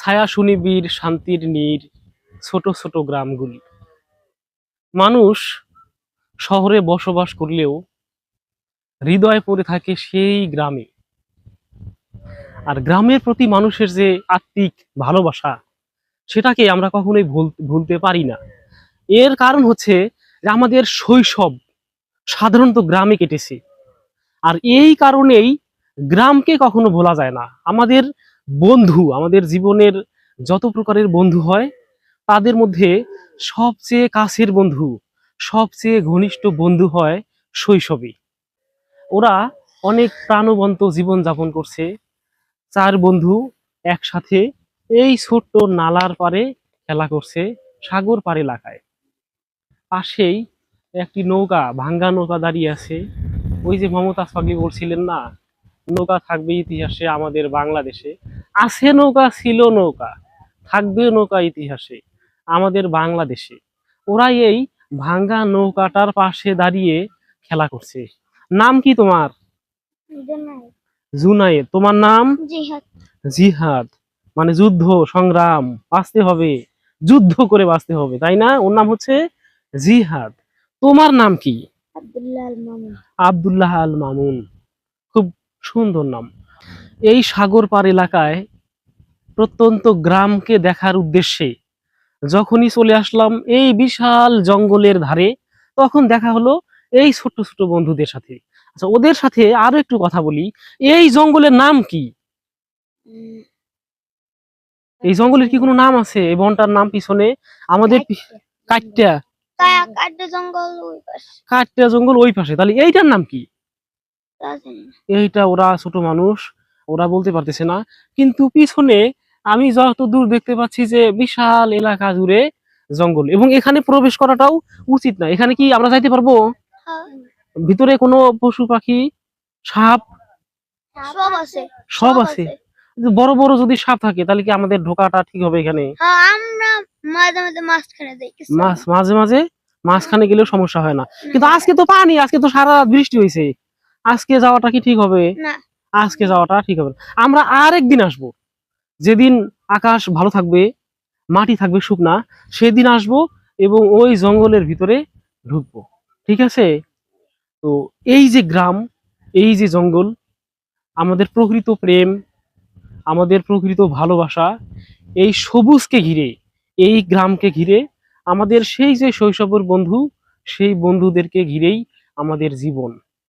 ছায়া সুনিবিড় শান্তির নীড় ছোট ছোট গ্রামগুলি। মানুষ শহরে বসবাস করলেও হৃদয় পড়ে থাকে সেই গ্রামে। আর গ্রামের প্রতি মানুষের যে আত্মিক ভালোবাসা, সেটাকে আমরা কখনোই ভুলতে পারি না। এর কারণ হচ্ছে যে আমাদের শৈশব সাধারণত গ্রামে কেটেছে। আর এই কারণেই গ্রামকে কখনো ভোলা যায় না। আমাদের বন্ধু, আমাদের জীবনের যত প্রকারের বন্ধু হয়, তাদের মধ্যে সবচেয়ে কাছের বন্ধু, সবচেয়ে ঘনিষ্ঠ বন্ধু হয় শৈশবে। ওরা অনেক প্রাণবন্ত জীবন যাপন করছে। চার বন্ধু একসাথে এই ছোট্ট নালার পারে খেলা করছে, সাগর পার এলাকায়। পাশেই একটি নৌকা, ভাঙ্গা নৌকা দাঁড়িয়ে আছে। ওই যে মমতাজ পাগলি বলছিলেন না, নৌকা থাকবে ইতিহাসে আমাদের বাংলাদেশে। আছে নৌকা, ছিল নৌকা, থাকবে নৌকা ইতিহাসে আমাদের বাংলাদেশে। ওরা এই ভাঙ্গা নৌকাটার পাশে দাঁড়িয়ে খেলা করছে। নাম কি তোমার? জুনায়েদ। তোমার নাম? জিহাদ। জিহাদ মানে যুদ্ধ, সংগ্রাম, বাঁচতে হবে, যুদ্ধ করে বাঁচতে হবে, তাই না? ওর নাম হচ্ছে জিহাদ। তোমার নাম কি? আব্দুল্লাহ আল মামুন। আব্দুল্লাহ আল মামুন, খুব সুন্দর নাম। এই সাগর পার এলাকায় প্রত্যন্ত গ্রামকে দেখার উদ্দেশ্যে যখনই চলে আসলাম এই বিশাল জঙ্গলের ধারে, তখন দেখা হলো এই ছোট ছোট বন্ধুদের সাথে। আচ্ছা, ওদের সাথে আরো একটু কথা বলি। এই জঙ্গলের নাম কি? এই জঙ্গলের কি কোনো নাম আছে? এই বনটার নাম পিছনে আমাদের কাট্টা জঙ্গল ওই পাশে, তাহলে এইটার নাম কি? এইটা ওরা ছোট মানুষ, ওরা বলতে পারতেছে না। কিন্তু পিছনে আমি যত দূর দেখতে পাচ্ছি যে বিশাল এলাকা জুড়ে জঙ্গল, এবং এখানে প্রবেশ করাটাও উচিত না। এখানে কি আমরা যাইতে পারবো? ভিতরে কোনো পশু পাখি, সাপ সব আছে? বড় বড় যদি সাপ থাকে তাহলে কি আমাদের ঢোকাটা ঠিক হবে এখানে? মাঝে মাঝে মাঝখানে গেলেও সমস্যা হয় না। কিন্তু আজকে তো পানি, আজকে তো সারা রাত বৃষ্টি হয়েছে, আজকে যাওয়াটা কি ঠিক হবে? আজকে যাওয়াটা ঠিক হবে। আমরা আরেকদিন আসবো, যেদিন আকাশ ভালো থাকবে, মাটি থাকবে শুকনা, সেদিন আসবো এবং ওই জঙ্গলের ভিতরে ঢুকবো, ঠিক আছে? তো এই যে গ্রাম, এই যে জঙ্গল, আমাদের প্রকৃত প্রেম, আমাদের প্রকৃত ভালোবাসা, এই সবুজকে ঘিরে, এই গ্রামকে ঘিরে, আমাদের সেই যে শৈশবের বন্ধু, সেই বন্ধুদেরকে ঘিরেই আমাদের জীবন।